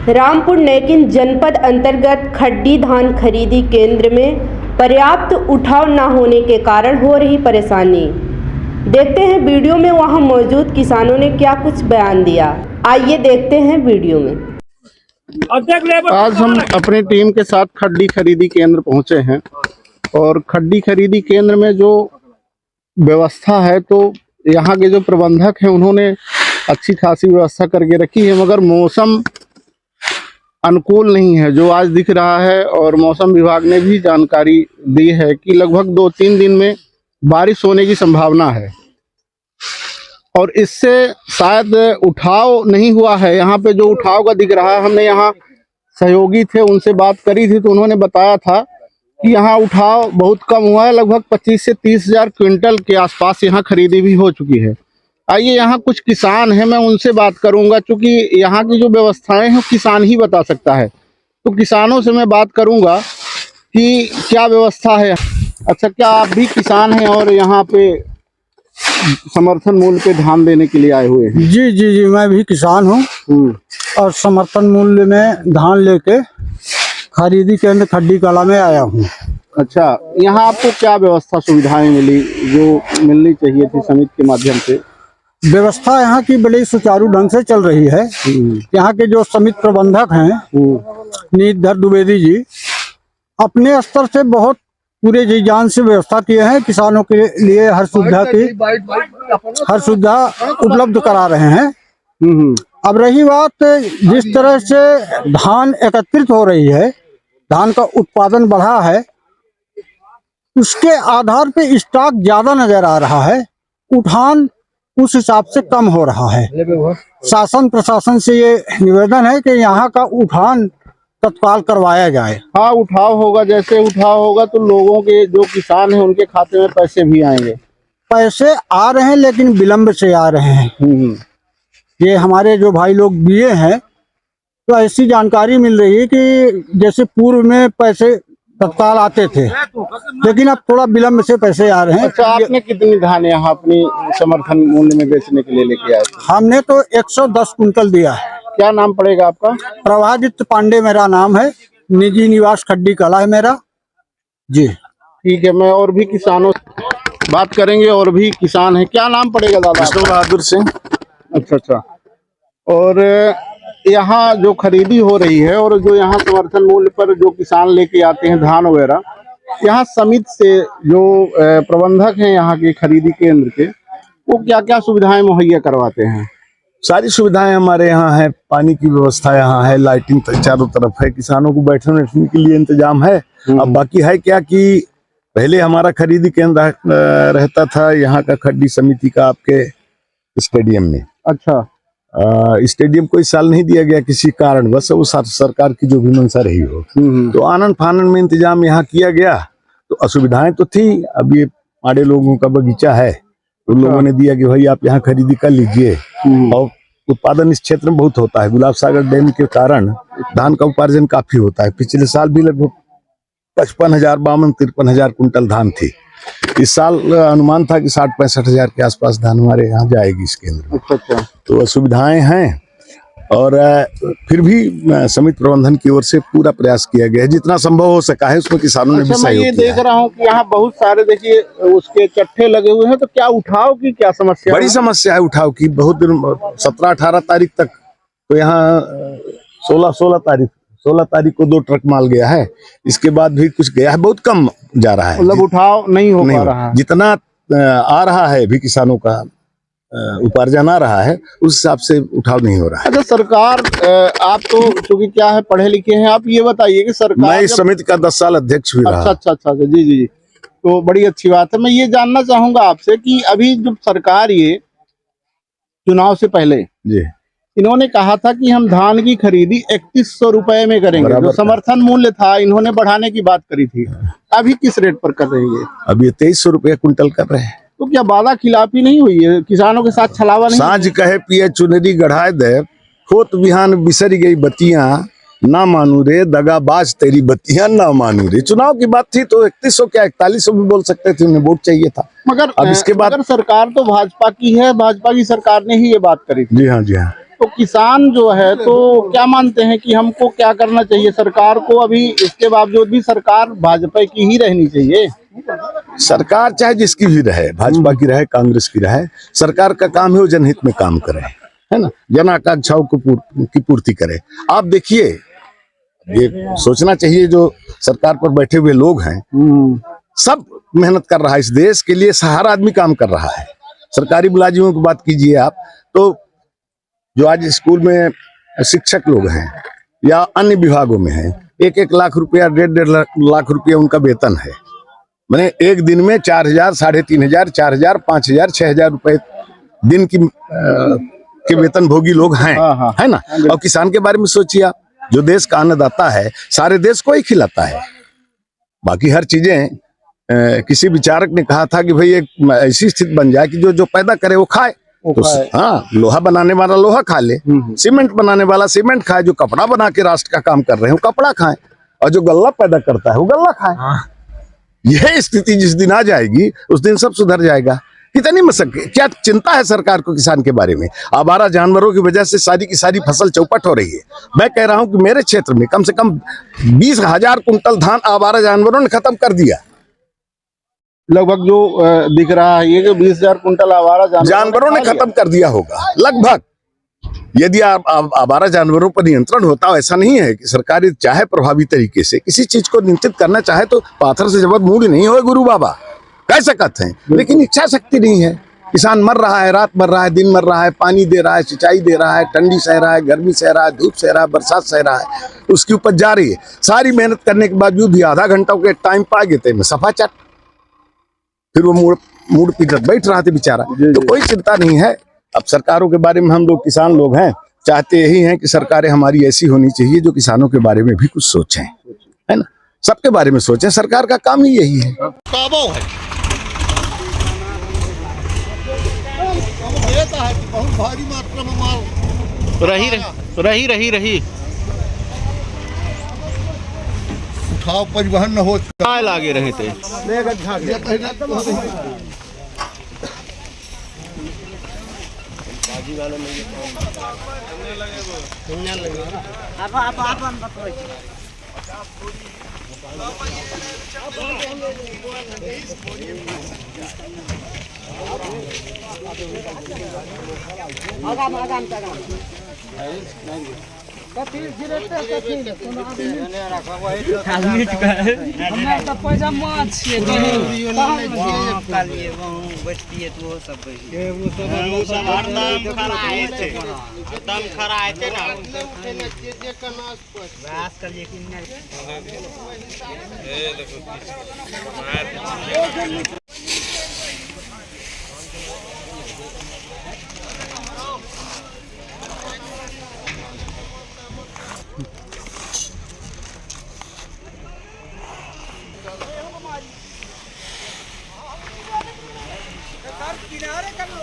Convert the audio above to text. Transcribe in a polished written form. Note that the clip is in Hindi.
रामपुर नेकिन जनपद अंतर्गत खड्डी धान खरीदी केंद्र में पर्याप्त उठाव न होने के कारण हो रही परेशानी। देखते हैं वीडियो में वहां मौजूद किसानों ने क्या कुछ बयान दिया। आइए देखते हैं वीडियो में। आज हम अपनी टीम के साथ खड्डी खरीदी केंद्र पहुंचे हैं और खड्डी खरीदी केंद्र में जो व्यवस्था है तो यहाँ के जो प्रबंधक हैं उन्होंने अच्छी खासी व्यवस्था करके रखी है, मगर मौसम अनुकूल नहीं है जो आज दिख रहा है। और मौसम विभाग ने भी जानकारी दी है कि लगभग 2-3 दिन में बारिश होने की संभावना है और इससे शायद उठाव नहीं हुआ है। यहाँ पे जो उठाव का दिख रहा है, हमने यहाँ सहयोगी थे उनसे बात करी थी तो उन्होंने बताया था कि यहाँ उठाव बहुत कम हुआ है, लगभग 25 से 30 हजार क्विंटल के आसपास यहाँ खरीदी भी हो चुकी है। आइए यहाँ कुछ किसान हैं, मैं उनसे बात करूंगा क्योंकि यहाँ की जो व्यवस्थाएं हैं किसान ही बता सकता है। तो किसानों से मैं बात करूंगा कि क्या व्यवस्था है। अच्छा, क्या आप भी किसान हैं और यहाँ पे समर्थन मूल्य पे धान देने के लिए आए हुए हैं? जी जी जी, मैं भी किसान हूँ और समर्थन मूल्य में धान लेके खरीदी केंद्र खड्डी कला में आया हूँ। अच्छा, यहाँ आपको क्या व्यवस्था सुविधाएं मिली जो मिलनी चाहिए थी समिति के माध्यम से? व्यवस्था यहाँ की बड़ी सुचारू ढंग से चल रही है। यहाँ के जो समिति प्रबंधक हैं नीतधर द्विवेदी जी अपने स्तर से बहुत पूरे जी जान से व्यवस्था किए हैं। किसानों के लिए हर सुविधा उपलब्ध करा रहे हैं। अब रही बात जिस तरह से धान एकत्रित हो रही है, धान का उत्पादन बढ़ा है, उसके आधार पे स्टॉक ज्यादा नजर आ रहा है, उठान उस हिसाब से कम हो रहा है। शासन प्रशासन से ये निवेदन है कि यहाँ का उठान तत्काल करवाया जाए। हाँ, उठाव होगा, जैसे उठाव होगा तो लोगों के जो किसान हैं उनके खाते में पैसे भी आएंगे। पैसे आ रहे हैं लेकिन विलम्ब से आ रहे हैं। ये हमारे जो भाई लोग दिए हैं तो ऐसी जानकारी मिल रही है कि जैसे पूर्व में पैसे तत्काल आते थे लेकिन अब थोड़ा विलम्ब से पैसे आ रहे हैं। अच्छा, आपने कितनी धान यहाँ अपनी समर्थन मूल्य में बेचने के लिए लेके आए थे? हमने तो 110 कुंटल दिया है। क्या नाम पड़ेगा आपका? प्रभादित्य पांडे मेरा नाम है, निजी निवास खड्डी कला है मेरा जी। ठीक है, मैं और भी किसानों बात करेंगे और भी किसान हैं। क्या नाम पड़ेगा दादा? विष्णु बहादुर सिंह। अच्छा, और यहाँ जो खरीदी हो रही है और जो यहाँ समर्थन मूल्य पर जो किसान लेके आते हैं धान वगैरह, यहाँ समिति से जो प्रबंधक हैं यहाँ के खरीदी केंद्र के, वो क्या क्या सुविधाएं मुहैया करवाते हैं? सारी सुविधाएं हमारे यहाँ है। पानी की व्यवस्था यहाँ है, लाइटिंग चारों तरफ है, किसानों को बैठने के लिए इंतजाम है। अब बाकी है क्या कि पहले हमारा खरीदी केंद्र रहता था यहाँ का खड्डी समिति का आपके स्टेडियम में। अच्छा, स्टेडियम को इस साल नहीं दिया गया किसी कारण, बस वो सरकार की जो भी मंशा रही हो, तो आनन फानन में इंतजाम यहाँ किया गया। तो असुविधाएं तो थी। अब ये आड़े लोगों का बगीचा है तो लोगों ने दिया कि भाई आप यहाँ खरीदी कर लीजिए। और उत्पादन इस क्षेत्र में बहुत होता है। गुलाब सागर डैम के कारण धान का उपार्जन काफी होता है। पिछले साल भी लगभग 53,000 हजार कुंटल धान थी। इस साल अनुमान था कि 60-65 हजार के आसपास धान हमारे यहाँ जाएगी इस केंद्र में। अच्छा, तो असुविधाएं हैं और फिर भी समिति प्रबंधन की ओर से पूरा प्रयास किया गया है, जितना संभव हो सका है उसमें किसानों ने भी सहयोग किया है। मैं ये देख रहा हूँ कि यहाँ बहुत सारे देखिए उसके चट्टे लगे हुए हैं, तो क्या उठाव की क्या समस्या? बड़ी समस्या है उठाव की। बहुत दिन 17-18 तारीख तक तो यहाँ 16 तारीख को 2 ट्रक माल गया है। इसके बाद भी कुछ गया है, बहुत कम जा रहा है। मतलब उठाव नहीं हो पा रहा है। जितना आ रहा है भी किसानों का उपार्जन आ रहा है उस हिसाब से उठाव नहीं हो रहा है। अच्छा, सरकार आप तो चूंकि क्या है पढ़े लिखे हैं, आप ये बताइए कि सरकार, मैं इस समिति का 10 साल अध्यक्ष भी रहा। अच्छा, जी, तो बड़ी अच्छी बात है। मैं ये जानना चाहूंगा आपसे कि अभी जब सरकार ये चुनाव से पहले जी इन्होंने कहा था कि हम धान की खरीदी 3100 रुपए में करेंगे, जो समर्थन मूल्य था इन्होंने बढ़ाने की बात करी थी, अभी किस रेट पर कर रही है? अभी 2300 रुपये कुंटल कर रहे हैं। तो क्या वादा खिलाफी नहीं हुई है? किसानों के साथ छलावा नहीं? सांझ कहे पिए चुनरी गढ़ाए दे, खोत बिहान बिसर गई बतियां, ना मानू रे दगाबाज तेरी बत्तियां ना मानू रे। चुनाव की बात थी तो 3100 क्या 4100 भी बोल सकते थे, उन्हें वोट चाहिए था। मगर अब इसके बाद सरकार तो भाजपा की है, भाजपा की सरकार ने ही ये बात करी थी। जी हाँ तो किसान जो है तो क्या मानते हैं कि हमको क्या करना चाहिए? सरकार को अभी इसके बावजूद भी सरकार भाजपा की ही रहनी चाहिए। सरकार चाहे जिसकी भी रहे, भाजपा की रहे, कांग्रेस की रहे, सरकार का काम है वो जनहित में काम करे, है ना, जन आकांक्षाओं की पूर्ति करे। आप देखिए, ये सोचना चाहिए जो सरकार पर बैठे हुए लोग हैं, सब मेहनत कर रहा है इस देश के लिए, हर आदमी काम कर रहा है। सरकारी मुलाजिमों की बात कीजिए आप, तो जो आज स्कूल में शिक्षक लोग हैं या अन्य विभागों में हैं, 1-1 लाख रुपया, 1.5 लाख रुपया उनका वेतन है। मैंने एक दिन में 4,000, 3,500, 4,000, 5,000, 6,000 रुपए दिन की के वेतन भोगी लोग हैं। हाँ। है ना। और किसान के बारे में सोचिए आप, जो देश का अन्नदाता है, सारे देश को ही खिलाता है। बाकी हर चीजें किसी विचारक ने कहा था कि भाई एक ऐसी स्थिति बन जाए कि जो पैदा करे वो खाए। तो हाँ, लोहा बनाने वाला लोहा खा ले, सीमेंट बनाने वाला सीमेंट खाए, जो कपड़ा बना के राष्ट्र का काम कर रहे हैं वो कपड़ा खाएं, और जो गल्ला पैदा करता है वो गल्ला खाए। यह स्थिति जिस दिन आ जाएगी उस दिन सब सुधर जाएगा। कितनी मशक्कत, क्या चिंता है सरकार को किसान के बारे में? आवारा जानवरों की वजह से सारी की सारी फसल चौपट हो रही है। मैं कह रहा हूं कि मेरे क्षेत्र में कम से कम 20,000 कुंटल धान आवारा जानवरों ने खत्म कर दिया। लगभग जो दिख रहा है ये कि 20,000 कुंटल आवारा जानवरों ने खत्म कर दिया होगा लगभग। यदि आवारा जानवरों पर नियंत्रण होता, ऐसा नहीं है कि सरकार चाहे प्रभावी तरीके से किसी चीज को नियंत्रित करना चाहे तो पाथर से जबर मूड नहीं हो, गुरु बाबा कह सकते हैं, लेकिन इच्छा शक्ति नहीं है। किसान मर रहा है, रात मर रहा है, दिन मर रहा है, पानी दे रहा है, सिंचाई दे रहा है, ठंडी सह रहा है, गर्मी सह रहा है, धूप सह रहा है, बरसात सह रहा है, उसकी उपज जा रही है। सारी मेहनत करने के बावजूद भी आधा घंटा के टाइम पा गए में सफा चट, फिर वो मूड पीटत बैठ रहा था बेचारा। तो कोई चिंता नहीं है। अब सरकारों के बारे में हम लोग किसान लोग हैं, चाहते यही हैं कि सरकारें हमारी ऐसी होनी चाहिए जो किसानों के बारे में भी कुछ सोचें, है ना, सबके बारे में सोचें। सरकार का काम ही यही है। बहुत भारी मात्रा में माल रही उठाव परिवहन न हो लागे रहे थे। किनारे कर लो।